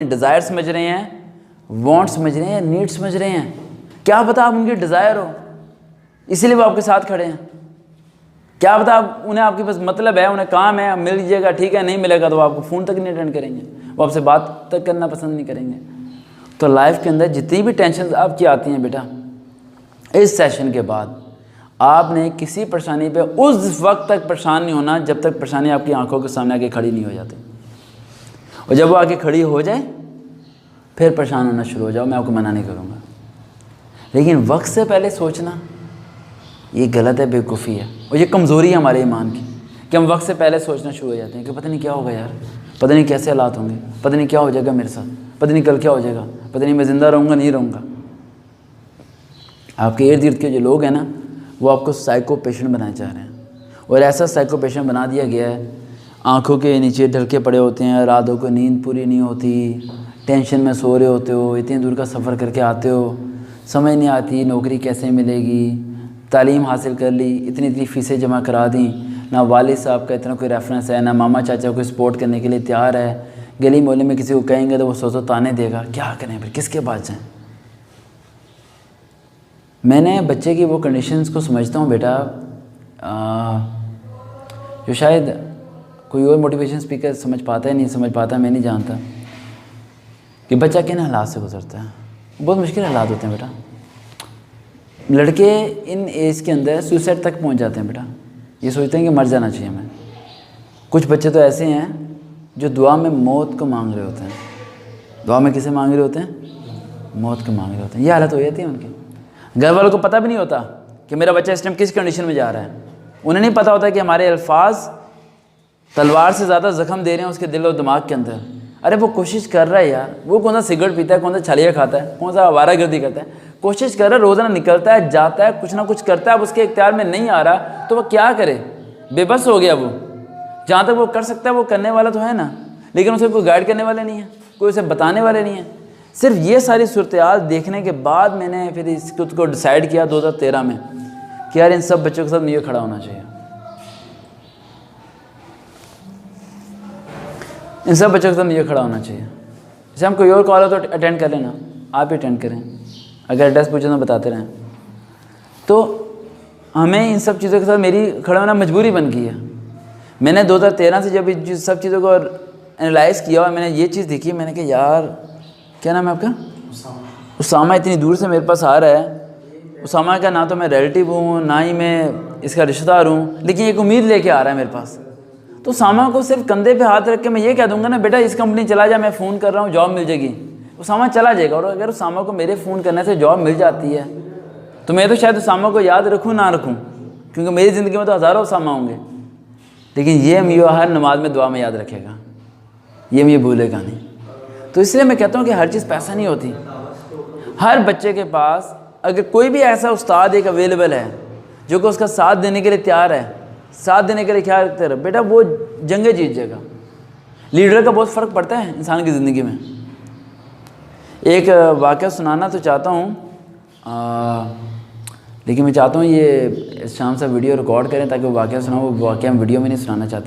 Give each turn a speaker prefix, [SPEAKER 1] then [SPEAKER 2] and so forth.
[SPEAKER 1] Desire समझ रहे हैं, वांट समझ रहे हैं, नीड समझ रहे हैं। क्या पता आप उनकी डिज़ायर हो, इसीलिए वो आपके साथ खड़े हैं। क्या पता आप उन्हें आपके पास मतलब है, उन्हें काम है, मिल लीजिएगा ठीक है, नहीं मिलेगा तो वो आपको फ़ोन तक नहीं अटेंड करेंगे, वो आपसे बात तक करना पसंद नहीं करेंगे। तो लाइफ के अंदर जितनी भी टेंशन आपकी आती हैं बेटा, इस सेशन के बाद आपने किसी परेशानी पे उस वक्त तक परेशान नहीं होना जब तक परेशानी आपकी आंखों के सामने आके खड़ी नहीं हो जाती। और जब वो आके खड़ी हो जाए फिर परेशान होना शुरू हो जाओ, मैं आपको मना नहीं करूँगा। लेकिन वक्त से पहले सोचना ये गलत है, बेवकूफ़ी है, और ये कमज़ोरी है हमारे ईमान की कि हम वक्त से पहले सोचना शुरू हो जाते हैं कि पता नहीं क्या होगा यार, पता नहीं कैसे हालात होंगे, पता नहीं क्या हो जाएगा मेरे साथ, पता नहीं कल क्या हो जाएगा, पता नहीं मैं ज़िंदा रहूँगा नहीं रहूँगा। आपके इर्द गिर्द के जो लोग हैं ना, वो आपको साइको पेशेंट बनाना चाह रहे हैं, और ऐसा साइको पेशेंट बना दिया गया है। आँखों के नीचे ढलके पड़े होते हैं, रातों को नींद पूरी नहीं होती, टेंशन में सो रहे होते हो, इतनी दूर का सफ़र करके आते हो, समझ नहीं आती नौकरी कैसे मिलेगी, तालीम हासिल कर ली, इतनी फ़ीसें जमा करा दी, ना वालिद साहब का इतना कोई रेफरेंस है, ना मामा चाचा को सपोर्ट करने के लिए तैयार है, गली मोहल्ले में किसी को कहेंगे तो वो सौ ताने देगा, क्या करें फिर, किसके पास जाएँ। मैंने बच्चे की वो कंडीशंस को समझता हूँ बेटा, जो शायद कोई और मोटिवेशन स्पीकर समझ पाता है, नहीं समझ पाता, मैं नहीं जानता कि बच्चा किन हालात से गुजरता है। बहुत मुश्किल हालात होते हैं बेटा। लड़के इन एज के अंदर सुसाइड तक पहुंच जाते हैं बेटा, ये सोचते हैं कि मर जाना चाहिए हमें। कुछ बच्चे तो ऐसे हैं जो दुआ में मौत को मांग रहे होते हैं। दुआ में किसे मांग रहे होते हैं? मौत को मांग रहे होते हैं। ये हालत हो जाती है उनकी। घर वालों को पता भी नहीं होता कि मेरा बच्चा इस टाइम किस कंडीशन में जा रहा है। उन्हें नहीं पता होता कि हमारे अल्फाज तलवार से ज़्यादा ज़ख्म दे रहे हैं उसके दिल और दिमाग के अंदर। अरे वो कोशिश कर रहा है यार, वो कौन सा सिगरेट पीता है, कौन सा छालिया खाता है, कौन सा आवारागर्दी करता है, कोशिश कर रहा है, रोज़ाना निकलता है, जाता है, कुछ ना कुछ करता है, अब उसके इख्तियार में नहीं आ रहा तो वो क्या करे, बेबस हो गया वो। जहाँ तक वो कर सकता है वो करने वाला तो है ना, लेकिन उसे कोई गाइड करने वाले नहीं है, कोई उसे बताने वाले नहीं है। सिर्फ ये सारी सूरत-ए-हाल देखने के बाद मैंने फिर इस खुद को डिसाइड किया 2013 में कि यार इन सब बच्चों के साथ मुझे खड़ा होना चाहिए। इन सब बच्चों के साथ मुझे खड़ा होना चाहिए। जैसे हम कोई और कॉल हो तो अटेंड कर लेना, आप ही अटेंड करें, अगर एड्रेस पूछे तो बताते रहें। तो हमें इन सब चीज़ों के साथ मेरी खड़ा होना मजबूरी बन गई है। मैंने 2013 से जब इन सब चीज़ों को एनालाइज़ किया और मैंने ये चीज़ देखी, मैंने कहा यार, क्या नाम है आपका? उसामा इतनी दूर से मेरे पास आ रहा है। उसामा का ना तो मैं रिलेटिव हूँ, ना ही मैं इसका रिश्तेदार हूँ, लेकिन एक उम्मीद लेके आ रहा है मेरे पास। तो उसामा को सिर्फ कंधे पे हाथ रख के मैं ये कह दूंगा ना, बेटा इस कंपनी चला जा, मैं फ़ोन कर रहा हूँ, जॉब मिल जाएगी, उसामा चला जाएगा। और अगर उसामा को मेरे फ़ोन करने से जॉब मिल जाती है तो मैं तो शायद उसामा को याद रखूँ ना रखूँ, क्योंकि मेरी ज़िंदगी में तो हज़ारों उसामा होंगे, लेकिन ये हम हर नमाज में दुआ में याद रखेगा, ये मुझे भूलेगा नहीं। तो इसलिए मैं कहता हूँ कि हर चीज़ पैसा नहीं होती। हर बच्चे के पास अगर कोई भी ऐसा उस्ताद एक अवेलेबल है जो कि उसका साथ देने के लिए तैयार है, साथ देने के लिए ख्याल रखते रहे, बेटा वो जंगे जीत जाएगा। लीडर का बहुत फ़र्क पड़ता है इंसान की ज़िंदगी में। एक वाक़या सुनाना तो चाहता हूँ, लेकिन मैं चाहता हूँ ये शाम से वीडियो रिकॉर्ड करें ताकि वो वाक़या सुनाऊँ। वो वाक़या हम वीडियो में नहीं सुनाना चाहते।